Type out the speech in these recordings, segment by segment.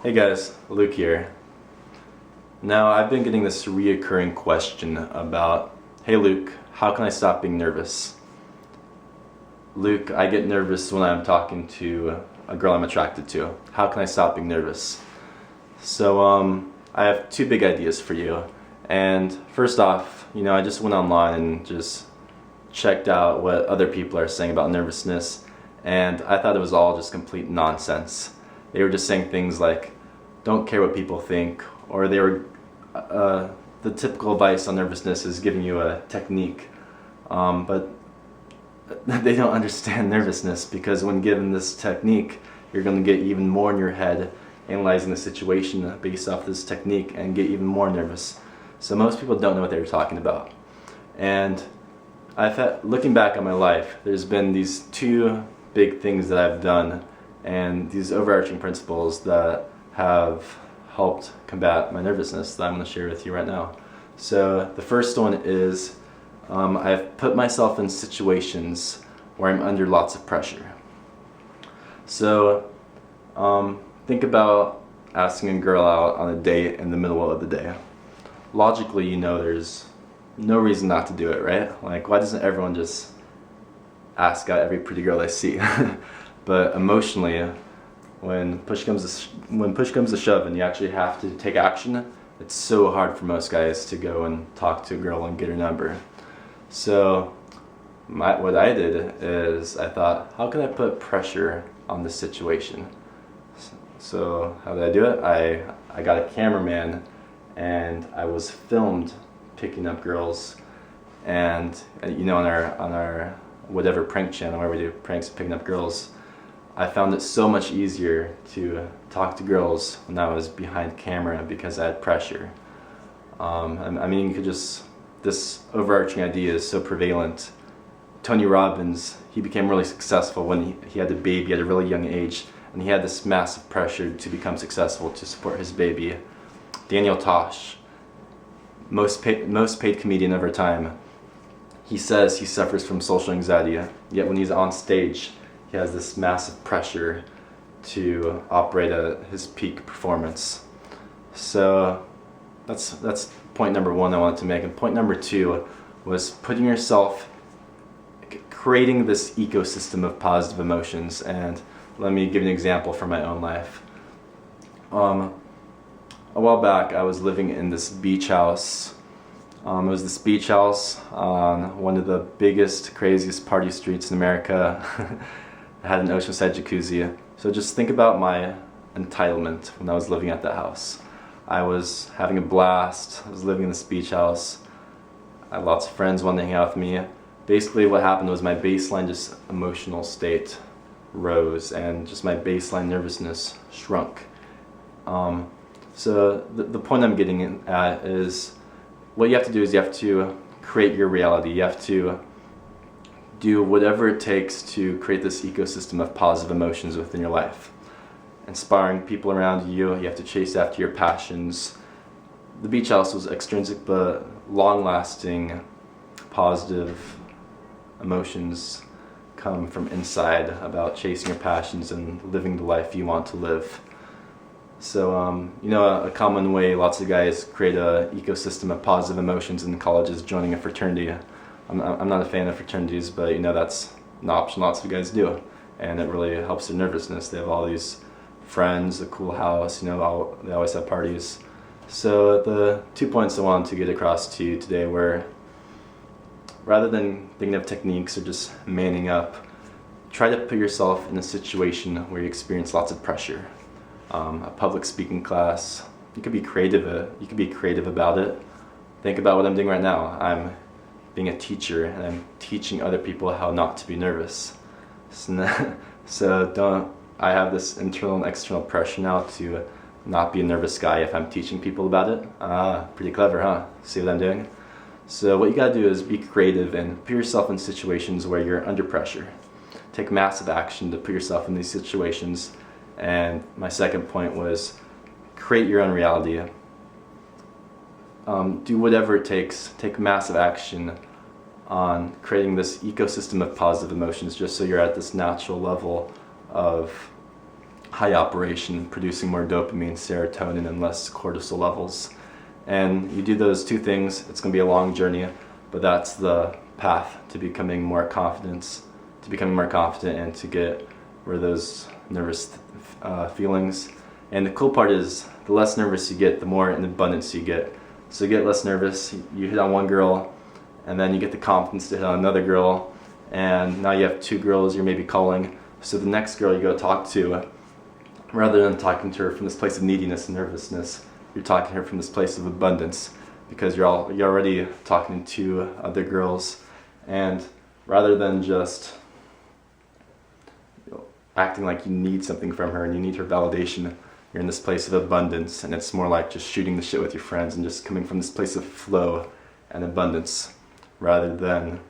Hey guys, Luke here. Now, I've been getting this reoccurring question about, hey Luke, how can I stop being nervous? Luke, I get nervous when I'm talking to a girl I'm attracted to. How can I stop being nervous? So, I have two big ideas for you. And first off, I just went online and just checked out what other people are saying about nervousness, and I thought it was all just complete nonsense. They were just saying things like, don't care what people think, or the typical advice on nervousness is giving you a technique, but they don't understand nervousness, because when given this technique, you're going to get even more in your head, analyzing the situation based off this technique, and get even more nervous. So most people don't know what they're talking about. And looking back on my life, there's been these two big things that I've done, and these overarching principles that have helped combat my nervousness that I'm going to share with you right now. So the first one is I've put myself in situations where I'm under lots of pressure. So think about asking a girl out on a date in the middle of the day. Logically, there's no reason not to do it, right? Like, why doesn't everyone just ask out every pretty girl they see? But emotionally, when push comes to shove and you actually have to take action, it's so hard for most guys to go and talk to a girl and get her number. So what I did is I thought, how can I put pressure on this situation? So how did I do it? I got a cameraman, and I was filmed picking up girls, and on our whatever prank channel where we do pranks picking up girls, I found it so much easier to talk to girls when I was behind camera because I had pressure. This overarching idea is so prevalent. Tony Robbins, he became really successful when he had a baby at a really young age, and he had this massive pressure to become successful to support his baby. Daniel Tosh, most paid comedian of our time, he says he suffers from social anxiety, yet when he's on stage, he has this massive pressure to operate at his peak performance. So that's point number one I wanted to make. And point number two was creating this ecosystem of positive emotions. And let me give you an example from my own life. A while back, I was living in this beach house. It was this beach house on one of the biggest, craziest party streets in America. It had an oceanside jacuzzi. So just think about my entitlement when I was living at that house. I was having a blast. I was living in this beach house. I had lots of friends wanting to hang out with me. Basically what happened was my baseline just emotional state rose, and just my baseline nervousness shrunk. So the point I'm getting at is, what you have to do is you have to create your reality. You have to do whatever it takes to create this ecosystem of positive emotions within your life. Inspiring people around you, you have to chase after your passions. The beach house was extrinsic, but long-lasting positive emotions come from inside, about chasing your passions and living the life you want to live. So, a common way lots of guys create an ecosystem of positive emotions in college is joining a fraternity. I'm not a fan of fraternities, but that's an option lots of guys do, and it really helps their nervousness. They have all these friends, a cool house, they always have parties. So the 2 points I wanted to get across to you today were, rather than thinking of techniques or just manning up, try to put yourself in a situation where you experience lots of pressure. A public speaking class, you could be creative about it. Think about what I'm doing right now. I'm being a teacher, and I'm teaching other people how not to be nervous. So I have this internal and external pressure now to not be a nervous guy if I'm teaching people about it. Pretty clever, huh? See what I'm doing? So what you gotta do is be creative and put yourself in situations where you're under pressure. Take massive action to put yourself in these situations. And my second point was, create your own reality. Do whatever it takes. Take massive action on creating this ecosystem of positive emotions, just so you're at this natural level of high operation, producing more dopamine, serotonin, and less cortisol levels. And you do those two things, it's going to be a long journey, but that's the path to becoming more confident, and to get rid of those nervous feelings. And the cool part is, the less nervous you get, the more in abundance you get. So you get less nervous, you hit on one girl, and then you get the confidence to hit on another girl, and now you have two girls you're maybe calling. So the next girl you go talk to, rather than talking to her from this place of neediness and nervousness, you're talking to her from this place of abundance, because you're already talking to other girls, and rather than just acting like you need something from her and you need her validation, you're in this place of abundance, and it's more like just shooting the shit with your friends and just coming from this place of flow and abundance rather than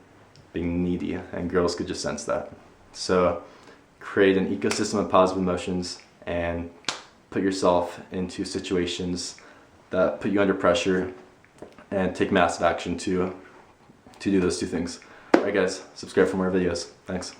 being needy, and girls could just sense that. So create an ecosystem of positive emotions and put yourself into situations that put you under pressure, and take massive action to do those two things. Alright guys, subscribe for more videos. Thanks.